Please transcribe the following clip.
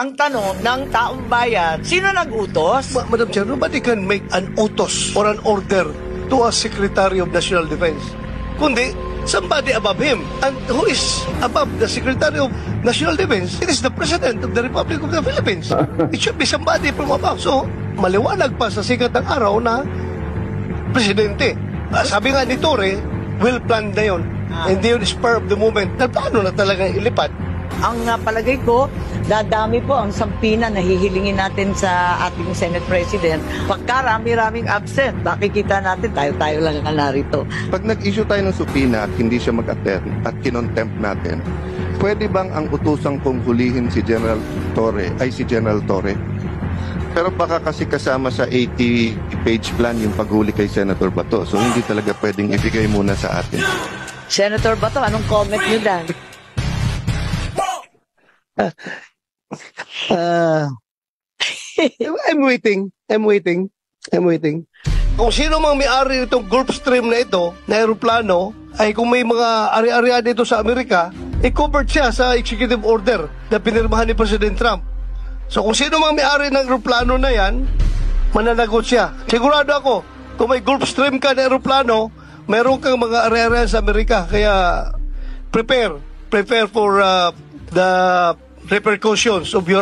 Ang tanong ng taong bayan, sino nag-utos? Madam Chair, nobody can make an utos or an order to a Secretary of National Defense. Kundi, somebody above him. And who is above the Secretary of National Defense? It is the President of the Republic of the Philippines. It should be somebody from above. So, maliwanag pa sa sikat ng araw na Presidente. Sabi nga ni Torre, well planned na yun. Hindi yun spur of the moment. Paano na talaga ilipat? Ang palagay ko, dadami po ang sampina na hihilingin natin sa ating Senate President. Pagkarami-raming absent, makikita natin tayo-tayo lang na narito. Pag nag-issue tayo ng subpoena at hindi siya mag-attend at kinontempt natin, pwede bang ang utusang kong hulihin si General Torre ay si General Torre? Pero baka kasi kasama sa 80-page plan yung paghuli kay Senator Bato. So hindi talaga pwedeng ibigay muna sa atin. Senator Bato, anong comment niyo dan? I'm waiting. Kung sino mang may-ari nitong Gulfstream na ito, na aeroplano, ay kung may mga ari-arian dito sa Amerika, covered siya sa executive order na pinirmahan ni President Trump. So kung sino mang may-ari ng aeroplano na yan, mananagot siya. Sigurado ako, kung may Gulfstream ka na aeroplano, meron kang mga ari-arian sa Amerika. Kaya prepare for the repercussions of your